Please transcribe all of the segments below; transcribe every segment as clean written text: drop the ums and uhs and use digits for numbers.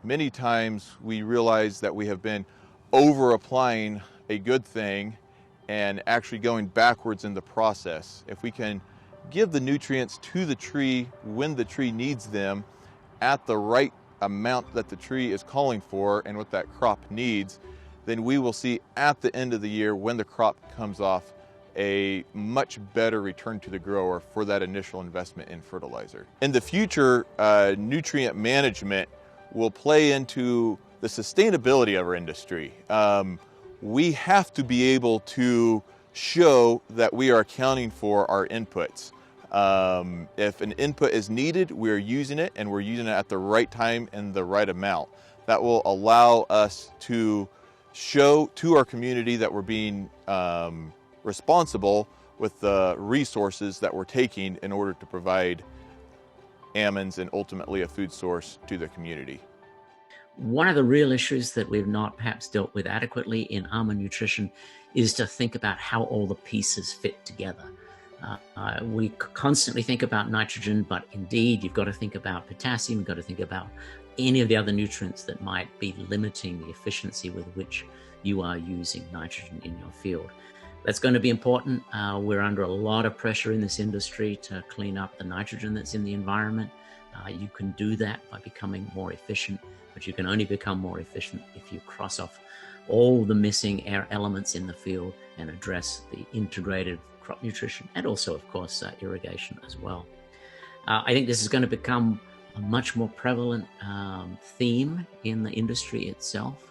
many times we realize that we have been over applying a good thing and actually going backwards in the process. If we can give the nutrients to the tree when the tree needs them at the right amount that the tree is calling for and what that crop needs, then we will see at the end of the year when the crop comes off a much better return to the grower for that initial investment in fertilizer. In the future, nutrient management will play into the sustainability of our industry. We have to be able to show that we are accounting for our inputs. If an input is needed, we're using it, and we're using it at the right time and the right amount. That will allow us to show to our community that we're being responsible with the resources that we're taking in order to provide almonds and ultimately a food source to the community. One of the real issues that we've not perhaps dealt with adequately in almond nutrition is to think about how all the pieces fit together. We constantly think about nitrogen, but indeed you've got to think about potassium, you've got to think about any of the other nutrients that might be limiting the efficiency with which you are using nitrogen in your field. That's going to be important. We're under a lot of pressure in this industry to clean up the nitrogen that's in the environment. You can do that by becoming more efficient, but you can only become more efficient if you cross off all the missing air elements in the field and address the integrated crop nutrition and also, of course, irrigation as well. I think this is going to become a much more prevalent theme in the industry itself,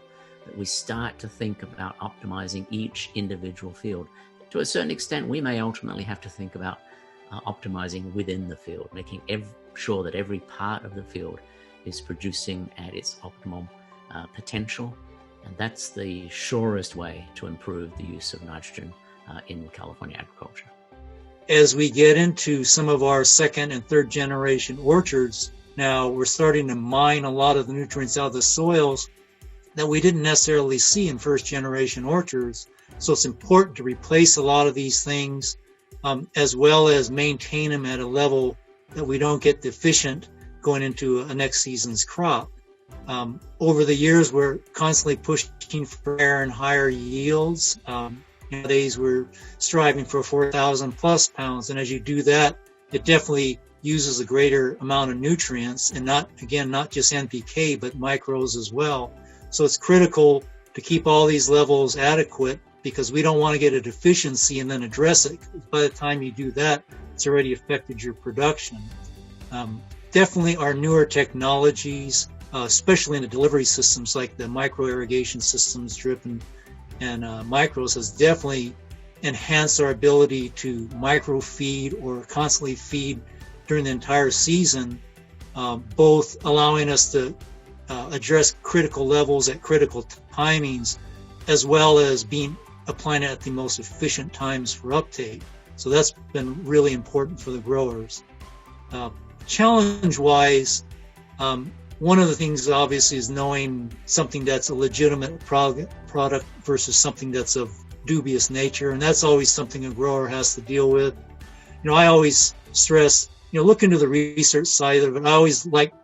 that we start to think about optimizing each individual field. To a certain extent, we may ultimately have to think about optimizing within the field, making sure that every part of the field is producing at its optimum potential. And that's the surest way to improve the use of nitrogen in California agriculture. As we get into some of our second and third generation orchards, now we're starting to mine a lot of the nutrients out of the soils that we didn't necessarily see in first generation orchards. So it's important to replace a lot of these things, as well as maintain them at a level that we don't get deficient going into a next season's crop. Over the years, we're constantly pushing for higher and higher yields. Nowadays, we're striving for 4,000 plus pounds. And as you do that, it definitely uses a greater amount of nutrients, and not just NPK, but micros as well. So it's critical to keep all these levels adequate, because we don't want to get a deficiency and then address it. By the time you do that, it's already affected your production. Definitely our newer technologies, especially in the delivery systems like the micro irrigation systems, drip and micros, has definitely enhanced our ability to micro feed or constantly feed during the entire season, both allowing us to address critical levels at critical timings, as well as applying it at the most efficient times for uptake. So that's been really important for the growers. Challenge-wise, one of the things obviously is knowing something that's a legitimate product versus something that's of dubious nature, and that's always something a grower has to deal with. I always stress, look into the research side of it. I always like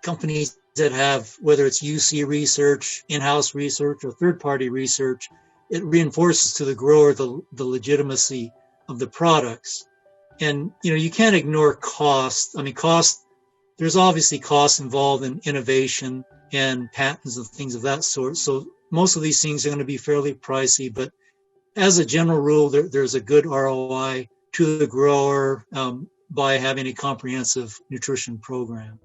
companies that have, whether it's UC research, in-house research, or third-party research, it reinforces to the grower the legitimacy of the products. And, you can't ignore cost. There's obviously costs involved in innovation and patents and things of that sort. So most of these things are going to be fairly pricey, but as a general rule, there's a good ROI to the grower by having a comprehensive nutrition program.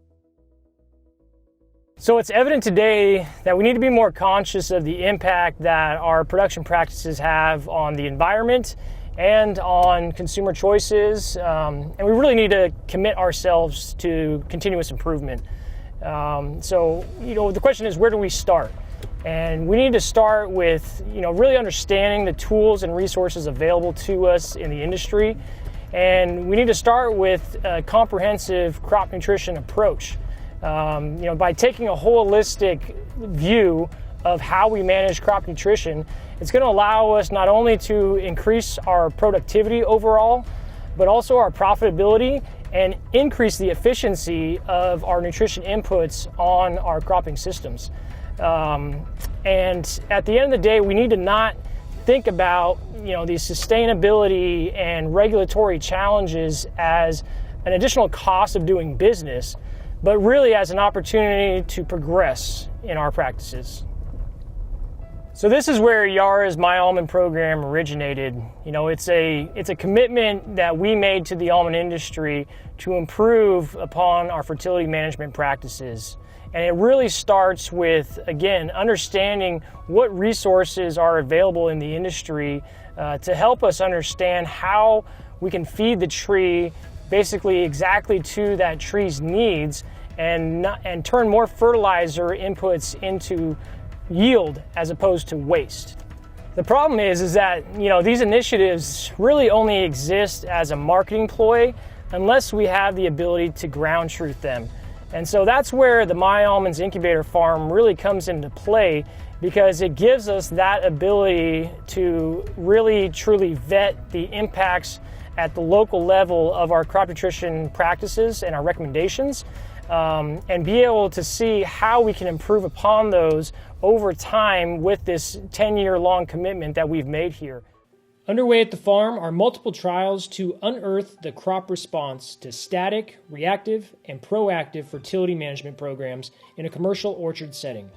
So it's evident today that we need to be more conscious of the impact that our production practices have on the environment and on consumer choices, and we really need to commit ourselves to continuous improvement. So the question is, where do we start? And we need to start with really understanding the tools and resources available to us in the industry, and we need to start with a comprehensive crop nutrition approach. By taking a holistic view of how we manage crop nutrition, it's going to allow us not only to increase our productivity overall, but also our profitability and increase the efficiency of our nutrition inputs on our cropping systems. And at the end of the day, we need to not think about these sustainability and regulatory challenges as an additional cost of doing business, but really as an opportunity to progress in our practices. So this is where Yara's MyAlmond program originated. It's a commitment that we made to the almond industry to improve upon our fertility management practices. And it really starts with, again, understanding what resources are available in the industry to help us understand how we can feed the tree basically exactly to that tree's needs and turn more fertilizer inputs into yield as opposed to waste. The problem is that these initiatives really only exist as a marketing ploy unless we have the ability to ground truth them. And so that's where the MyAlmonds Incubator Farm really comes into play, because it gives us that ability to really truly vet the impacts at the local level of our crop nutrition practices and our recommendations, and be able to see how we can improve upon those over time with this 10-year-long commitment that we've made here. Underway at the farm are multiple trials to unearth the crop response to static, reactive, and proactive fertility management programs in a commercial orchard setting.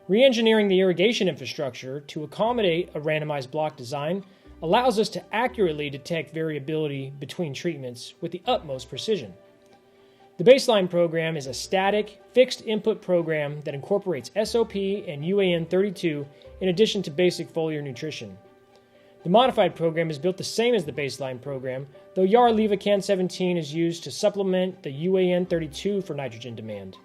Re-engineering the irrigation infrastructure to accommodate a randomized block design allows us to accurately detect variability between treatments with the utmost precision. The baseline program is a static, fixed input program that incorporates SOP and UAN 32 in addition to basic foliar nutrition. The modified program is built the same as the baseline program, though Yara Leva Can 17 is used to supplement the UAN 32 for nitrogen demand.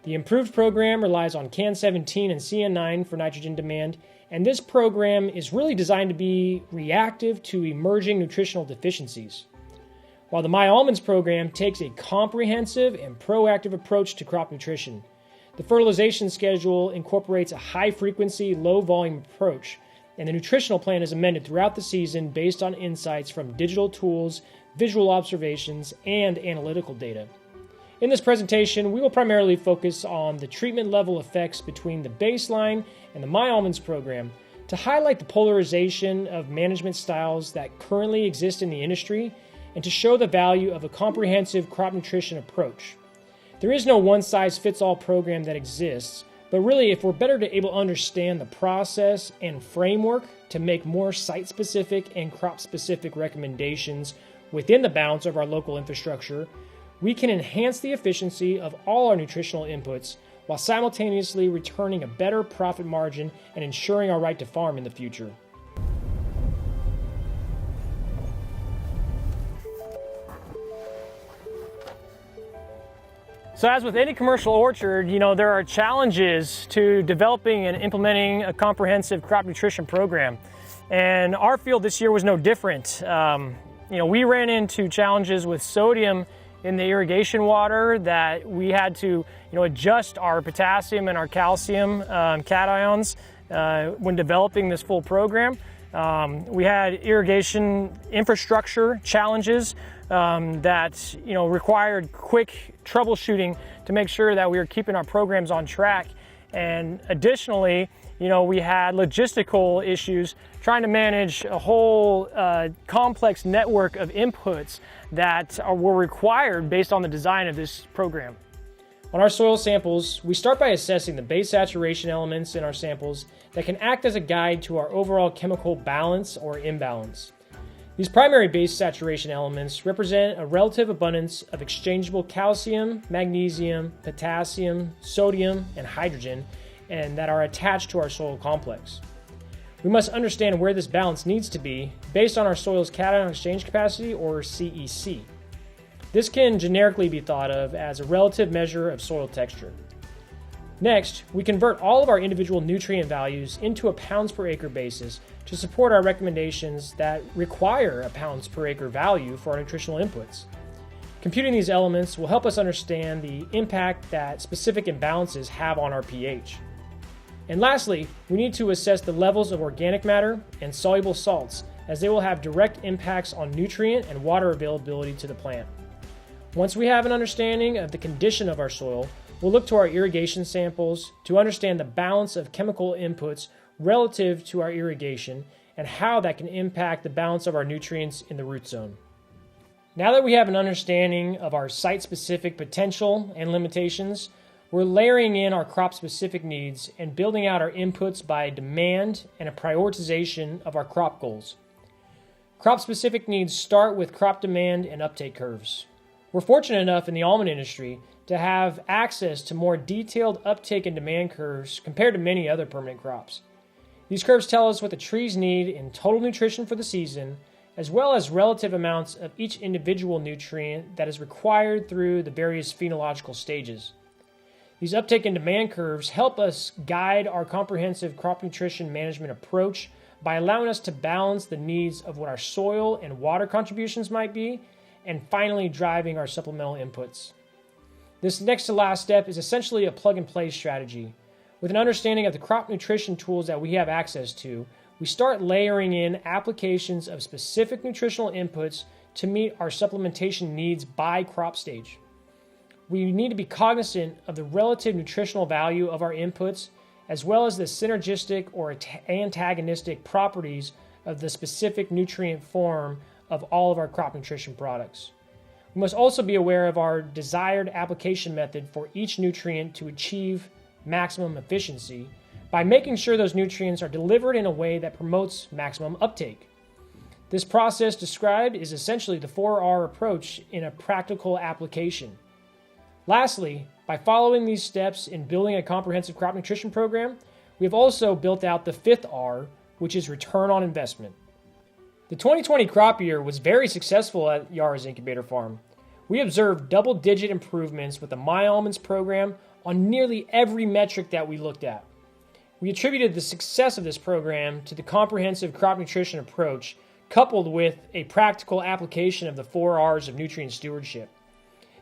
The improved program relies on Can 17 and CN9 for nitrogen demand, and this program is really designed to be reactive to emerging nutritional deficiencies. While the MyAlmonds program takes a comprehensive and proactive approach to crop nutrition, the fertilization schedule incorporates a high-frequency, low-volume approach, and the nutritional plan is amended throughout the season based on insights from digital tools, visual observations, and analytical data. In this presentation, we will primarily focus on the treatment level effects between the baseline and the MyAlmonds program to highlight the polarization of management styles that currently exist in the industry and to show the value of a comprehensive crop nutrition approach. There is no one-size-fits-all program that exists, but really, if we're better to able to understand the process and framework to make more site-specific and crop-specific recommendations within the bounds of our local infrastructure, we can enhance the efficiency of all our nutritional inputs while simultaneously returning a better profit margin and ensuring our right to farm in the future. So as with any commercial orchard, there are challenges to developing and implementing a comprehensive crop nutrition program. And our field this year was no different. We ran into challenges with sodium in the irrigation water that we had to adjust our potassium and our calcium cations when developing this full program. We had irrigation infrastructure challenges that required quick troubleshooting to make sure that we were keeping our programs on track. And additionally, we had logistical issues trying to manage a whole complex network of inputs that were required based on the design of this program. On our soil samples, we start by assessing the base saturation elements in our samples that can act as a guide to our overall chemical balance or imbalance. These primary base saturation elements represent a relative abundance of exchangeable calcium, magnesium, potassium, sodium, and hydrogen, and that are attached to our soil complex. We must understand where this balance needs to be based on our soil's cation exchange capacity, or CEC. This can generically be thought of as a relative measure of soil texture. Next, we convert all of our individual nutrient values into a pounds per acre basis to support our recommendations that require a pounds per acre value for our nutritional inputs. Computing these elements will help us understand the impact that specific imbalances have on our pH. And lastly, we need to assess the levels of organic matter and soluble salts, as they will have direct impacts on nutrient and water availability to the plant. Once we have an understanding of the condition of our soil, we'll look to our irrigation samples to understand the balance of chemical inputs relative to our irrigation and how that can impact the balance of our nutrients in the root zone. Now that we have an understanding of our site-specific potential and limitations, we're layering in our crop-specific needs and building out our inputs by demand and a prioritization of our crop goals. Crop-specific needs start with crop demand and uptake curves. We're fortunate enough in the almond industry to have access to more detailed uptake and demand curves compared to many other permanent crops. These curves tell us what the trees need in total nutrition for the season, as well as relative amounts of each individual nutrient that is required through the various phenological stages. These uptake and demand curves help us guide our comprehensive crop nutrition management approach by allowing us to balance the needs of what our soil and water contributions might be, and finally driving our supplemental inputs. This next to last step is essentially a plug-and-play strategy. With an understanding of the crop nutrition tools that we have access to, we start layering in applications of specific nutritional inputs to meet our supplementation needs by crop stage. We need to be cognizant of the relative nutritional value of our inputs, as well as the synergistic or antagonistic properties of the specific nutrient form of all of our crop nutrition products. We must also be aware of our desired application method for each nutrient to achieve maximum efficiency by making sure those nutrients are delivered in a way that promotes maximum uptake. This process described is essentially the 4R approach in a practical application. Lastly, by following these steps in building a comprehensive crop nutrition program, we have also built out the 5th R, which is return on investment. The 2020 crop year was very successful at Yara's Incubator Farm. We observed double-digit improvements with the MyAlmonds program on nearly every metric that we looked at. We attributed the success of this program to the comprehensive crop nutrition approach, coupled with a practical application of the 4 R's of nutrient stewardship.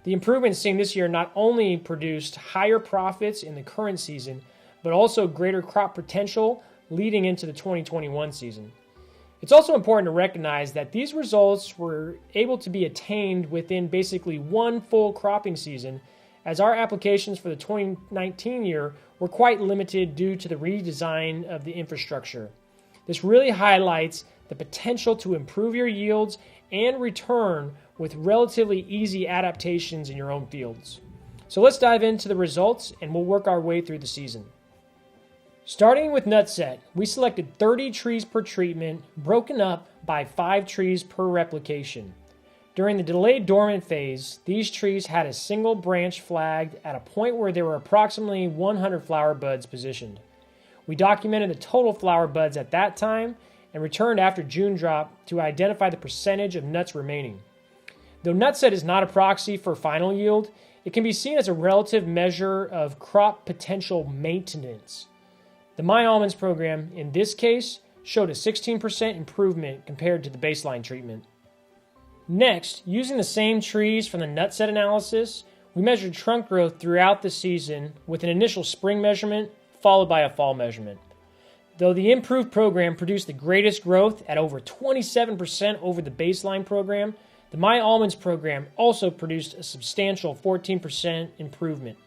The improvements seen this year not only produced higher profits in the current season, but also greater crop potential leading into the 2021 season. It's also important to recognize that these results were able to be attained within basically one full cropping season, as our applications for the 2019 year were quite limited due to the redesign of the infrastructure. This really highlights the potential to improve your yields and return with relatively easy adaptations in your own fields. So let's dive into the results and we'll work our way through the season. Starting with nut set, we selected 30 trees per treatment, broken up by 5 trees per replication. During the delayed dormant phase, these trees had a single branch flagged at a point where there were approximately 100 flower buds positioned. We documented the total flower buds at that time and returned after June drop to identify the percentage of nuts remaining. Though nut set is not a proxy for final yield, it can be seen as a relative measure of crop potential maintenance. The MyAlmonds program, in this case, showed a 16% improvement compared to the baseline treatment. Next, using the same trees from the nut set analysis, we measured trunk growth throughout the season with an initial spring measurement followed by a fall measurement. Though the improved program produced the greatest growth at over 27% over the baseline program, the MyAlmonds program also produced a substantial 14% improvement.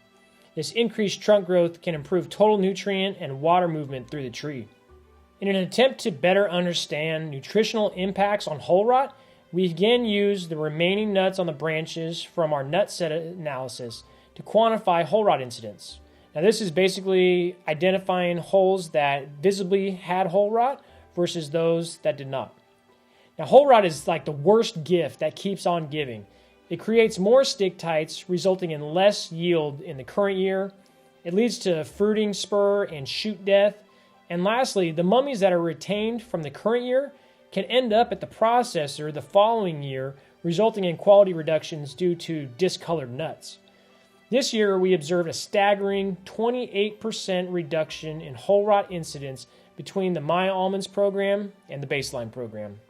This increased trunk growth can improve total nutrient and water movement through the tree. In an attempt to better understand nutritional impacts on whole rot, we again used the remaining nuts on the branches from our nut set analysis to quantify whole rot incidence. Now this is basically identifying holes that visibly had whole rot versus those that did not. Now whole rot is like the worst gift that keeps on giving. It creates more stick tights, resulting in less yield in the current year. It leads to fruiting spur and shoot death. And lastly, the mummies that are retained from the current year can end up at the processor the following year, resulting in quality reductions due to discolored nuts. This year, we observed a staggering 28% reduction in whole rot incidence between the MyAlmonds program and the baseline program.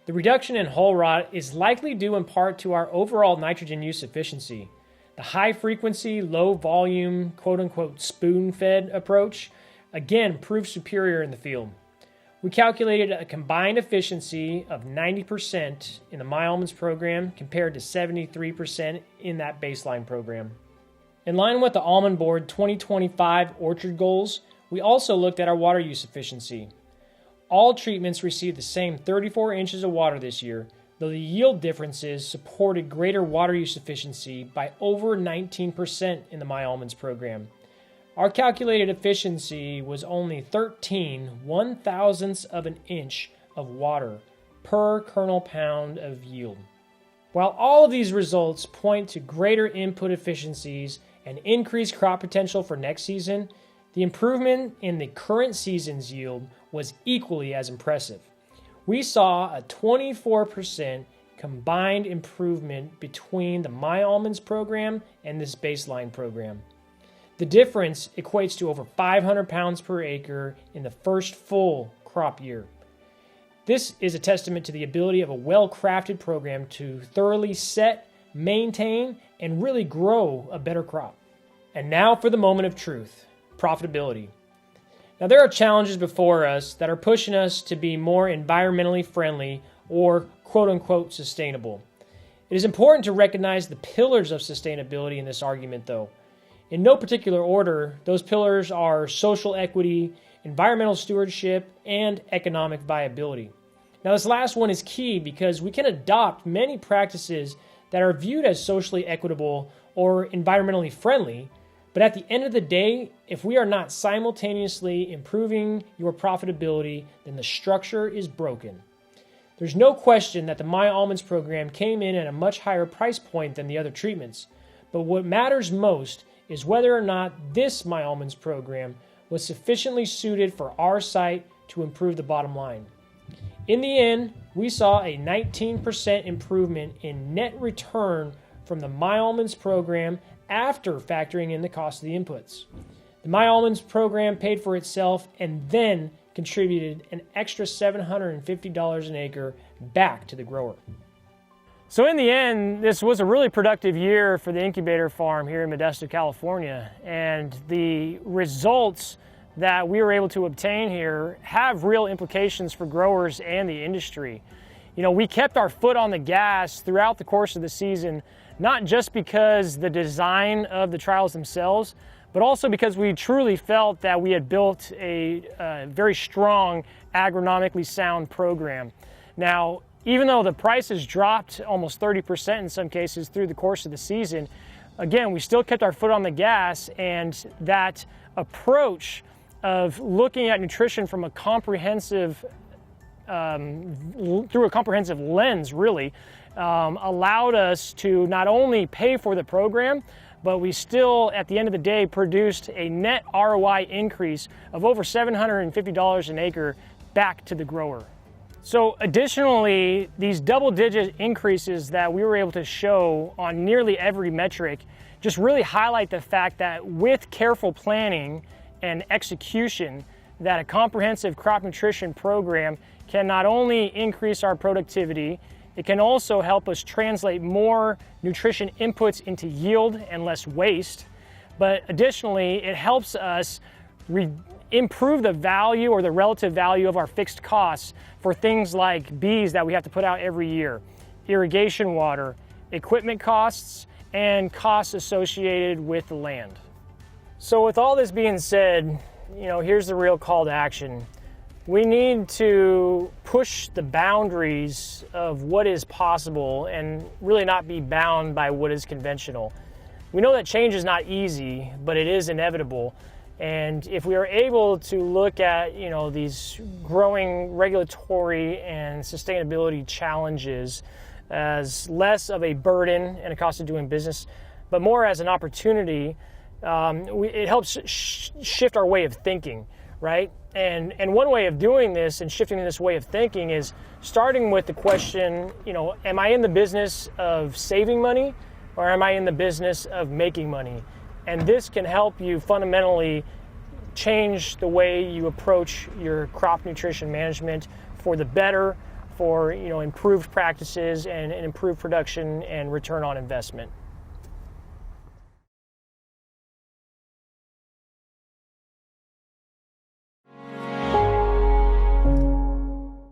The reduction in whole rot is likely due in part to our overall nitrogen use efficiency. The high-frequency, low-volume, quote-unquote spoon-fed approach, again, proved superior in the field. We calculated a combined efficiency of 90% in the MyAlmonds program compared to 73% in that baseline program. In line with the Almond Board 2025 orchard goals, we also looked at our water use efficiency. All treatments received the same 34 inches of water this year, though the yield differences supported greater water use efficiency by over 19% in the MyAlmonds program. Our calculated efficiency was only 13 1/1000ths of an inch of water per kernel pound of yield. While all of these results point to greater input efficiencies and increased crop potential for next season, the improvement in the current season's yield was equally as impressive. We saw a 24% combined improvement between the MyAlmonds program and this baseline program. The difference equates to over 500 pounds per acre in the first full crop year. This is a testament to the ability of a well-crafted program to thoroughly set, maintain, and really grow a better crop. And now for the moment of truth, profitability. Now there are challenges before us that are pushing us to be more environmentally friendly or quote-unquote sustainable. It is important to recognize the pillars of sustainability in this argument though. In no particular order, those pillars are social equity, environmental stewardship, and economic viability. Now this last one is key because we can adopt many practices that are viewed as socially equitable or environmentally friendly, but at the end of the day, if we are not simultaneously improving your profitability, then the structure is broken. There's no question that the MyAlmonds program came in at a much higher price point than the other treatments, but what matters most is whether or not this MyAlmonds program was sufficiently suited for our site to improve the bottom line. In the end, we saw a 19% improvement in net return from the MyAlmonds program after factoring in the cost of the inputs. The MyAlmonds program paid for itself and then contributed an extra $750 an acre back to the grower. So in the end, this was a really productive year for the incubator farm here in Modesto, California, and the results that we were able to obtain here have real implications for growers and the industry. You know, we kept our foot on the gas throughout the course of the season, not just because the design of the trials themselves, but also because we truly felt that we had built a very strong, agronomically sound program. Now, even though the prices dropped almost 30% in some cases through the course of the season, again, we still kept our foot on the gas, and that approach of looking at nutrition from a comprehensive, through a comprehensive lens, really, allowed us to not only pay for the program, but we still, at the end of the day, produced a net ROI increase of over $750 an acre back to the grower. So additionally, these double-digit increases that we were able to show on nearly every metric just really highlight the fact that with careful planning and execution, that a comprehensive crop nutrition program can not only increase our productivity, it can also help us translate more nutrition inputs into yield and less waste, but additionally, it helps us improve the value or the relative value of our fixed costs for things like bees that we have to put out every year, irrigation water, equipment costs, and costs associated with the land. So with all this being said, you know, here's the real call to action. We need to push the boundaries of what is possible and really not be bound by what is conventional. We know that change is not easy, but it is inevitable. And if we are able to look at, you know, these growing regulatory and sustainability challenges as less of a burden and a cost of doing business, but more as an opportunity, it helps shift our way of thinking, right? And one way of doing this and shifting this way of thinking is starting with the question, you know, am I in the business of saving money or am I in the business of making money? And this can help you fundamentally change the way you approach your crop nutrition management for the better, for, you know, improved practices and improved production and return on investment.